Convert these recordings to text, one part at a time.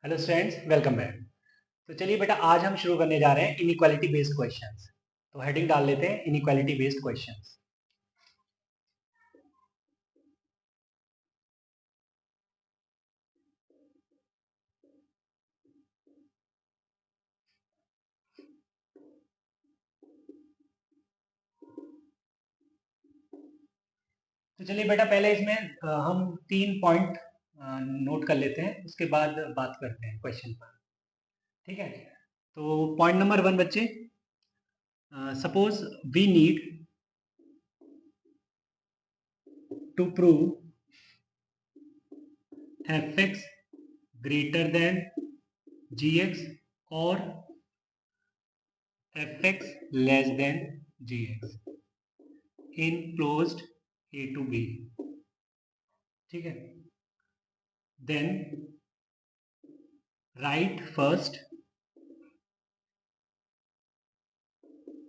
Hello students, welcome back. तो चलिए बेटा, आज हम शुरू करने जा रहे हैं इनइक्वालिटी बेस्ड क्वेश्चंस। तो हेडिंग डाल लेते हैं इनइक्वालिटी बेस्ड क्वेश्चंस। तो चलिए बेटा, पहले इसमें हम 3 पॉइंट नोट कर लेते हैं, उसके बाद बात करते हैं क्वेश्चन पर। ठीक है। तो पॉइंट नंबर 1 बच्चे, suppose we need to prove F X greater than G X और F X less than G X in closed A to B. ठीक है। Then write first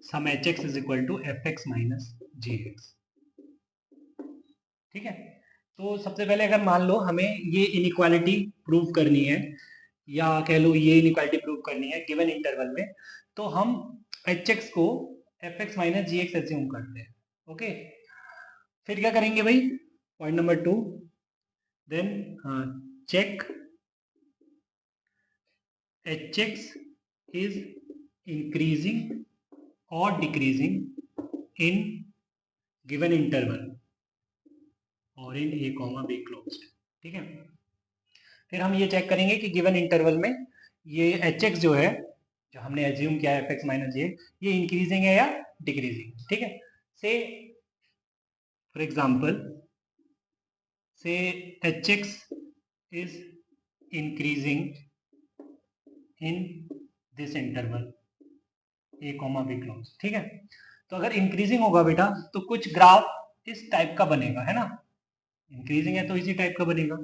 some H x is equal to F x minus ji X. ठीक है। तो सबसे पहले अगर मान लो हमें ये इनइक्वालिटी प्रूव करनी है, या कह लो ये इनइक्वालिटी प्रूव करनी है गिवन इंटरवल में, तो हम एच एक्स को एफ एक्स माइनस जी एक्स एज्यूम करते हैं। ओके। फिर क्या करेंगे भाई, point number 2, then check h x is increasing और डिक्रीजिंग इन गिवन इंटरवल और in a comma b closed. ठीक है। फिर हम ये चेक करेंगे कि गिवन इंटरवल में ये एच एक्स जो है, जो हमने एज्यूम किया है एफ एक्स माइनस ये इंक्रीजिंग है या डिक्रीजिंग। ठीक है। से फॉर एग्जाम्पल, से H x is increasing in this interval A comma be close. ठीक है। तो अगर इंक्रीजिंग होगा बेटा तो कुछ ग्राफ इस टाइप का बनेगा, है ना। इंक्रीजिंग है तो इसी टाइप का बनेगा।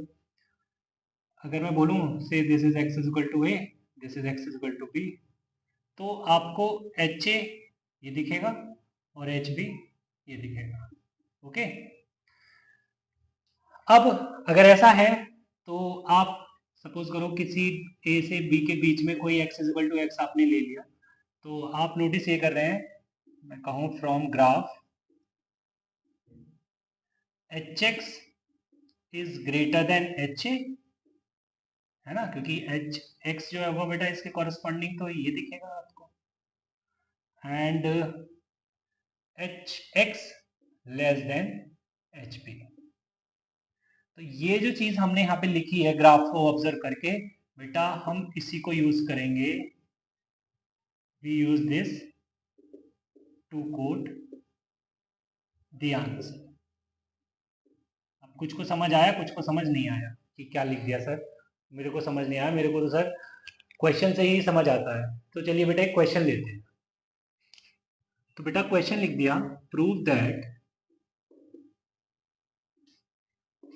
अगर मैं बोलूं say this is x is equal to a, this is x is equal to b, तो आपको एच ए ये दिखेगा और एच बी ये दिखेगा। ओके। अब अगर ऐसा है तो आप सपोज करो किसी ए से बी के बीच में कोई x is equal to x आपने ले लिया, तो आप नोटिस ये कर रहे हैं, मैं कहूं from graph H x is greater then H A, है ना, क्योंकि एच एक्स जो है वो बेटा इसके कॉरेस्पॉन्डिंग तो ये दिखेगा आपको, and H x less then H P. तो ये जो चीज हमने यहाँ पे लिखी है ग्राफ को ऑब्जर्व करके, बेटा हम इसी को यूज करेंगे। We use this to quote the answer. अब कुछ को समझ आया, कुछ को समझ नहीं आया कि क्या लिख दिया सर। मेरे को समझ नहीं आया, मेरे को तो सर क्वेश्चन से ही समझ आता है। तो चलिए बेटा एक क्वेश्चन लेते हैं। तो बेटा क्वेश्चन लिख दिया, prove that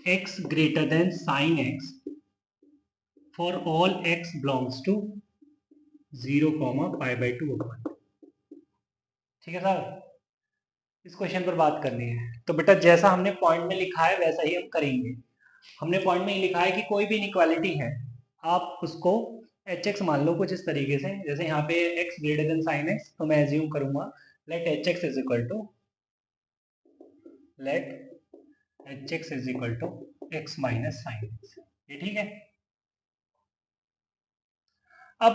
x greater than sin x for all x belongs to 0, pi by 2 upon। ठीक है सर, इस क्वेश्चन पर बात करनी है। तो बेटा जैसा हमने पॉइंट में लिखा है वैसा ही हम करेंगे। हमने पॉइंट में लिखा है कि कोई भी इनइक्वालिटी है आप उसको एच एक्स मान लो कुछ इस तरीके से। जैसे यहाँ पे x greater than sine x, तो मैं एज्यूम करूंगा let h x is equal to let h x is equal to x minus sine x. ये ठीक है। अब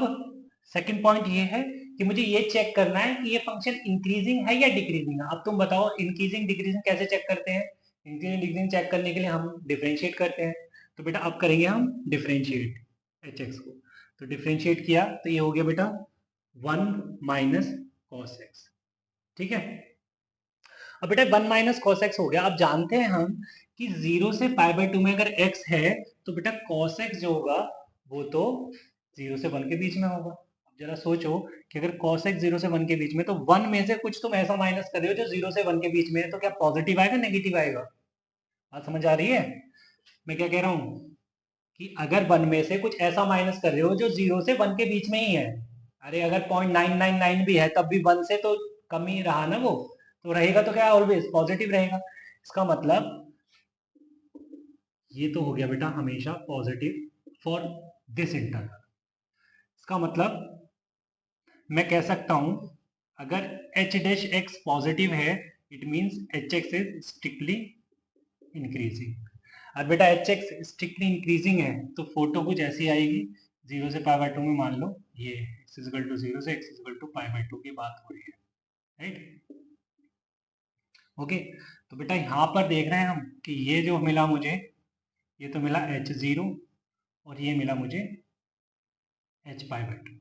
सेकंड पॉइंट ये है कि मुझे ये चेक करना है कि ये फंक्शन इंक्रीजिंग है या डिक्रीजिंग है। अब तुम बताओ इंक्रीजिंग डिक्रीजिंग कैसे चेक करते हैं। इंक्रीजिंग डिक्रीजिंग चेक करने के लिए हम डिफरेंशिएट करते हैं। तो बेटा अब करेंगे हम डिफरेंशिएट एच एक्स को। तो डिफरेंशिएट किया तो ये हो गया बेटा 1 माइनस कॉस एक्स। ठीक है। अब बेटा 1 माइनस कॉस एक्स हो गया। अब जानते हैं हम कि 0 से पाई बाय 2 में अगर x है तो बेटा कॉस एक्स जो होगा वो तो 0 से 1 के बीच में होगा। अब जरा सोचो कि अगर cos x 0 से 1 के बीच में, तो 1 में से कुछ तुम ऐसा माइनस कर रहे हो जो 0 से 1 के बीच में है, तो क्या पॉजिटिव आएगा नेगेटिव आएगा। बात समझ आ रही है मैं क्या कह रहा हूं, कि अगर 1 में से कुछ ऐसा माइनस कर रहे हो जो 0 से 1 के बीच में ही है, अरे अगर 0.999 भी है तब भी 1 से तो कम ही रहा ना वो, तो रहेगा तो क्या ऑलवेज पॉजिटिव रहेगा। इसका मतलब ये तो हो गया बेटा हमेशा पॉजिटिव फॉर दिस इंटरवल। इसका मतलब मैं कह सकता हूं अगर एच डैश एक्स पॉजिटिव है it means H x is strictly increasing. अब बेटा एच एक्स स्ट्रिक्टली इंक्रीजिंग है तो फोटो कुछ ऐसी आएगी 0 से पाई बाय 2 में, मान लो ये x इक्वल टू 0 से x equal to pi by 2 की बात हो रही है, राइट। ओके, तो बेटा यहाँ पर देख रहे हैं हम कि ये जो मिला मुझे, ये तो मिला h0 और ये मिला मुझे h पाई बाय 2।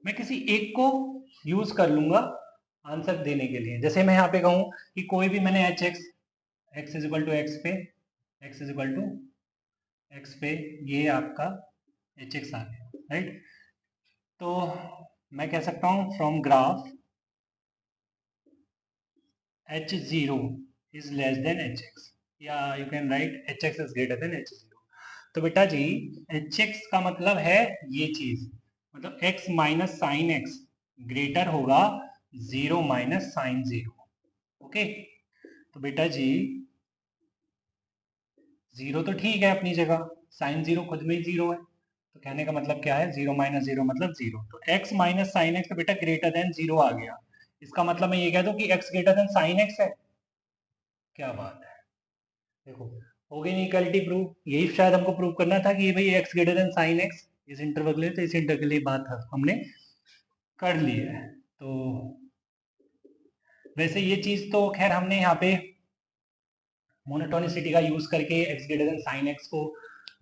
मैं किसी एक को यूज कर लूंगा आंसर देने के लिए। जैसे मैं यहाँ पे कहूँ कि कोई भी मैंने H X, X is equal to X पे, X is equal to X पे, ये आपका एच एक्स आ गया, राइट। तो मैं कह सकता हूँ from graph h0 is less than hx, या you can write hx is greater than h0। तो बेटा जी hx का मतलब है ये चीज, मतलब x minus sine x greater होगा 0 माइनस साइन 0। ओके, तो बेटा जी 0 तो ठीक है अपनी जगह, साइन 0 खुद में ही 0 है, तो कहने का मतलब क्या है 0 माइनस 0 मतलब 0। तो x माइनस साइन एक्स तो बेटा ग्रेटर देन 0 आ गया। इसका मतलब मैं ये कह दूं कि x greater than sine x है। क्या बात है, देखो हो गई इक्वालिटी प्रूव। यही शायद हमको प्रूव करना था कि ये भाई x greater than sine x इस इंटरवल के लिए, तो इस इंटरवल के लिए बात हमने कर ली है। तो वैसे ये चीज तो खैर हमने यहाँ पे मोनोटोनिसिटी का यूज करके x greater than sine x को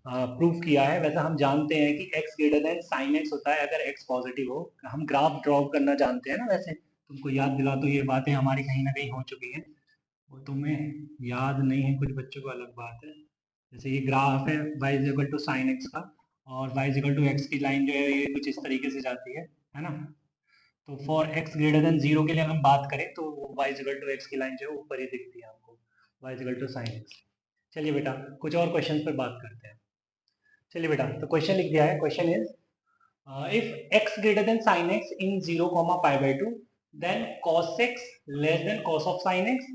प्रूव किया है। वैसे हम जानते हैं कि x greater than sine x होता है अगर x पॉजिटिव हो। हम ग्राफ ड्रॉ करना जानते हैं ना, वैसे तुमको याद दिला तो ये बातें हमारी कहीं ना कहीं हो चुकी हैं, वो तुम्हें याद नहीं है, कुछ बच्चों को अलग बात है। जैसे ये ग्राफ है y is equal to sine x का, और y is equal to x की लाइन जो है ये कुछ इस तरीके से जाती है ना। तो फॉर x ग्रेटर देन 0 के लिए अगर हम बात करें तो y is equal to x की लाइन जो है ऊपर ही दिखती है हमको, y is equal to sine x. चलिए बेटा कुछ और क्वेश्चन पर बात करते हैं। चलिए बेटा, तो क्वेश्चन लिख दिया है। Question is if x greater than sin x in 0 pi by 2 then cos x less than cos of sin x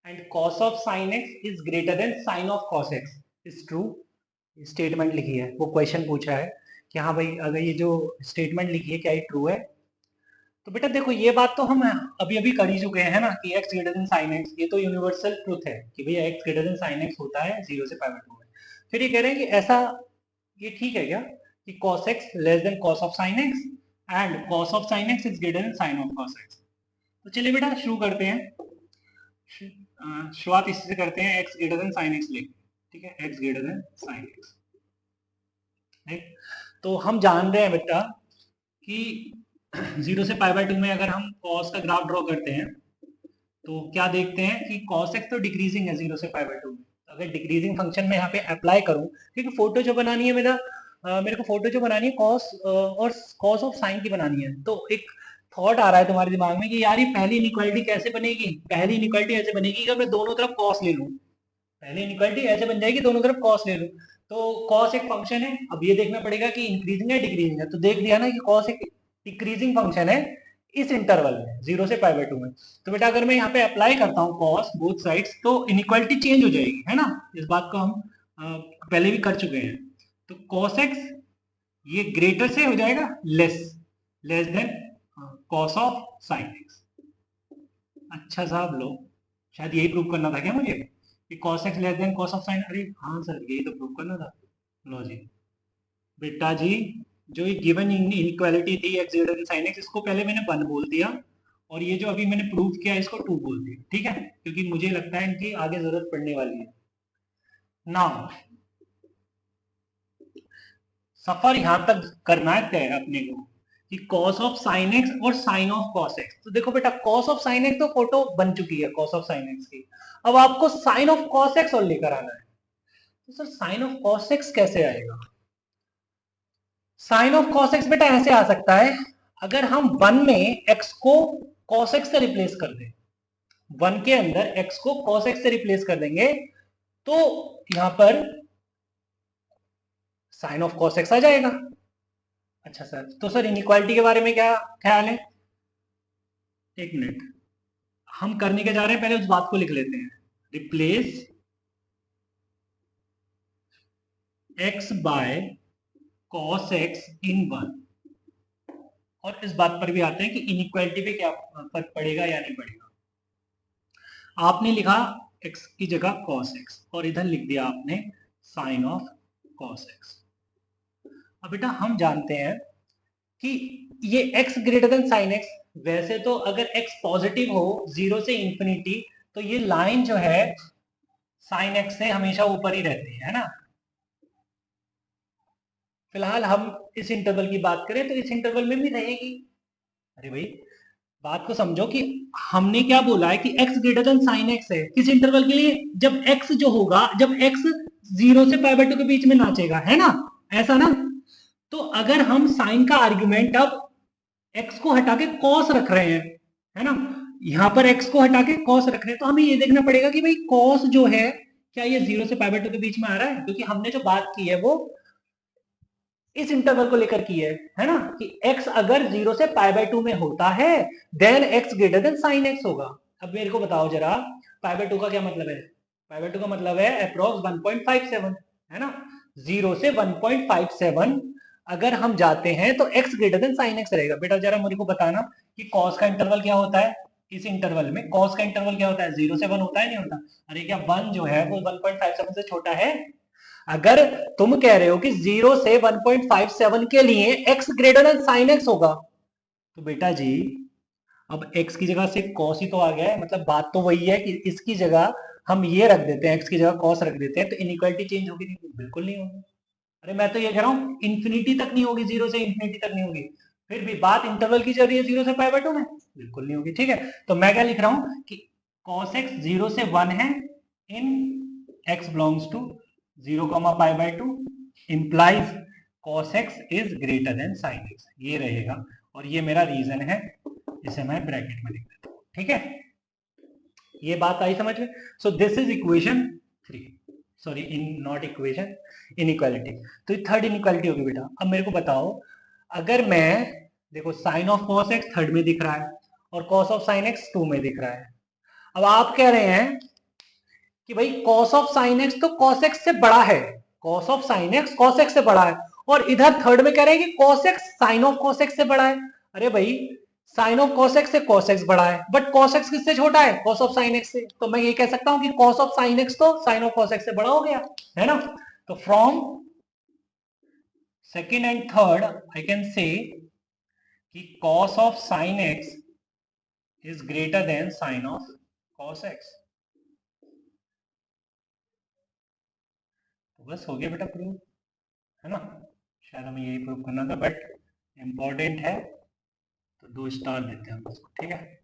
and cos of sin x is greater than sin of cos x is true। Statement लिखी है, वो question पूछा है कि हाँ भाई अगर ये जो स्टेटमेंट लिखी है क्या ये ट्रू है। तो बेटा देखो ये बात तो हम अभी अभी कर ही चुके हैं ना कि x greater than sin x, ये तो यूनिवर्सल ट्रूथ है कि भैया x greater than sin x होता है 0 से पाई बाय 2 में। फिर ये कह रहे हैं कि ऐसा ये ठीक है क्या कि cos x less than cos of sin x and cos of sin x is greater than sin of cos x। तो चलिए बेटा शुरू करते हैं, शुरुआत इसी से करते हैं, x greater than sin x लेके, ठीक है, x greater than sin x, ठीक। तो हम जान रहे हैं बेटा कि 0 से पाई बाय 2 में अगर हम cos का ग्राफ ड्रॉ करते हैं तो क्या देखते हैं कि cos x तो डिक्रीजिंग है 0 से पाई बाय 2 में। अगर डिक्रीजिंग फंक्शन में यहाँ पे अप्लाई करूं, क्योंकि फोटो जो बनानी है मेरे को फोटो जो बनानी है cos और cos ऑफ sin की बनानी है, तो एक थॉट आ रहा है तुम्हारे दिमाग में कि यार ये पहली इनइक्वालिटी कैसे बनेगी। पहली इनइक्वालिटी ऐसे बनेगी कि मैं दोनों तरफ cos ले लूं, पहली इनइक्वालिटी ऐसे बन जाएगी दोनों तरफ cos ले लूं। तो cos एक फंक्शन है, अब ये देखना पड़ेगा कि इंक्रीजिंग है डिक्रीजिंग है। तो देख लिया ना कि cos एक डिक्रीजिंग फंक्शन है इस इंटरवल में 0 से पाई बाय 2 में। तो बेटा अगर मैं यहाँ पे अप्लाई करता हूँ cos बोथ साइड्स तो इनइक्वालिटी चेंज हो जाएगी, है ना। इस बात को हम पहले भी कर चुके हैं। तो cos x ये ग्रेटर से हो जाएगा less than cos of sin x। अच्छा साहब लो, शायद यही प्रूव करना था क्या मुझे कि cos x less than cos of sin। अरे हाँ सर यही तो प्रूव करना था। लो जी बेटा जी, जो ये गिवन इनइक्वालिटी थी x greater than sin x, इसको पहले मैंने 1 बोल दिया और ये जो अभी मैंने प्रूव किया इसको 2 बोल दिया, ठीक है, क्योंकि मुझे लगता है इनकी आगे जरूरत पड़ने वाली है। नाउ सफर यहां तक करना है तय अपने को कि cos ऑफ sin x और sin ऑफ cos x। तो देखो बेटा cos ऑफ sin x तो फोटो बन चुकी है cos ऑफ sin x की, अब आपको sin ऑफ cos x और लेकर आना है। तो sir sin of cos x कैसे आएगा। sin ऑफ cos x बेटा ऐसे आ सकता है अगर हम 1 में x को cos x से रिप्लेस कर दें, 1 के अंदर x को cos x से रिप्लेस कर देंगे तो यहां पर sin ऑफ cos x आ जाएगा। अच्छा सर, तो सर इनइक्वालिटी के बारे में क्या ख्याल है। एक मिनट, हम करने के जा रहे हैं, पहले उस बात को लिख लेते हैं। Replace x by cos x in 1। और इस बात पर भी आते हैं कि इनइक्वालिटी पे क्या फर्क पड़ेगा या नहीं पड़ेगा। आपने लिखा x की जगह cos x और इधर लिख दिया आपने sin ऑफ cos x। अब बेटा हम जानते हैं कि ये x greater than sine x, वैसे तो अगर x पॉजिटिव हो 0 से इंफिनिटी तो ये लाइन जो है साइन x से हमेशा ऊपर ही रहती है ना। फिलहाल हम इस इंटरवल की बात करें तो इस इंटरवल में भी रहेगी। अरे भाई बात को समझो कि हमने क्या बोला है कि x greater than sine x है किस इंटरवल के लिए, जब x जो होगा, जब x 0 से पाई बाय 2 के बीच में नाचेगा, है ना, ऐसा ना। तो अगर हम साइन का आर्ग्यूमेंट अब x को हटा के cos रख रहे हैं, है ना, यहां पर x को हटा के cos रख रहे हैं, तो हमें ये देखना पड़ेगा कि भाई cos जो है क्या ये 0 से पाई बाय 2 के बीच में आ रहा है, क्योंकि हमने जो बात की है वो इस इंटरवल को लेकर की है ना, कि x अगर 0 से पाई बाय 2 में होता है then x greater than sine x होगा। अब मेरे को बताओ जरा, पाई बाय 2 का क्या मतलब है? पाई बाय 2 का मतलब है अप्रोक्स 1.57, है ना। 0 से 1.57 अगर हम जाते हैं तो x greater than sine x रहेगा। बेटा जरा मुझे को बताना कि cos का इंटरवल क्या होता है, इस इंटरवल में cos का इंटरवल क्या होता है? 0 से 1 होता है, नहीं होता? अरे क्या 1 जो है वो 1.57 से छोटा है? अगर तुम कह रहे हो कि 0 से 1.57 के लिए x greater than sine x होगा, तो बेटा जी अब x की जगह से cos ही तो आ गया है, मतलब बात तो वही है कि इसकी जगह हम ये रख देते हैं, x की जगह cos रख देते हैं, तो इनइक्वालिटी चेंज होगी? नहीं, बिल्कुल नहीं होगी। अरे मैं तो ये कह रहा हूँ इंफिनिटी तक नहीं होगी, 0 से इंफिनिटी तक नहीं होगी। फिर भी बात इंटरवल की चल रही है 0 से पाई बाय 2 में, बिल्कुल नहीं होगी। ठीक है, तो मैं क्या लिख रहा हूं कि cos x 0 से 1 है in x belongs to 0, pi by 2 implies cos x is greater than sin x, ये रहेगा। और ये मेरा रीजन है, इसे मैं ब्रैकेट में लिख देता हूं। ठीक है, ये बात आई समझ में? So this is equation 3, sorry in not equation, inequality. तो ये थर्ड इनइक्वालिटी होगी बेटा। अब मेरे को बताओ, अगर मैं देखो sine of cos x third में दिख रहा है और cos ऑफ साइन x 2 में दिख रहा है। अब आप कह रहे हैं कि भाई cos ऑफ साइन x तो cos x से बड़ा है, cos of sine x cos x से बड़ा है, और इधर थर्ड में कह रहे हैं कि cos x sine of cos x से बड़ा है। अरे भाई साइन ऑफ cos x से cos x बड़ा है, बट cos x किससे छोटा है? cos ऑफ साइन x से। तो मैं ये कह सकता हूं कि cos ऑफ साइन x तो साइन ऑफ cos x से बड़ा हो गया, है ना। तो from second and third I can say कि cos of sine x is greater than sine of cos x। तो बस हो गया बेटा प्रूव, है ना। शायद हमें यही प्रूव करना था, बट इंपॉर्टेंट है तो 2 स्टार देते हैं हम उसको। ठीक है,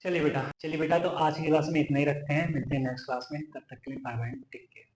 चलिए बेटा तो आज की क्लास में इतना ही रखते हैं, मिलते हैं नेक्स्ट क्लास में, तब तक के लिए बाय बाय, टेक केयर।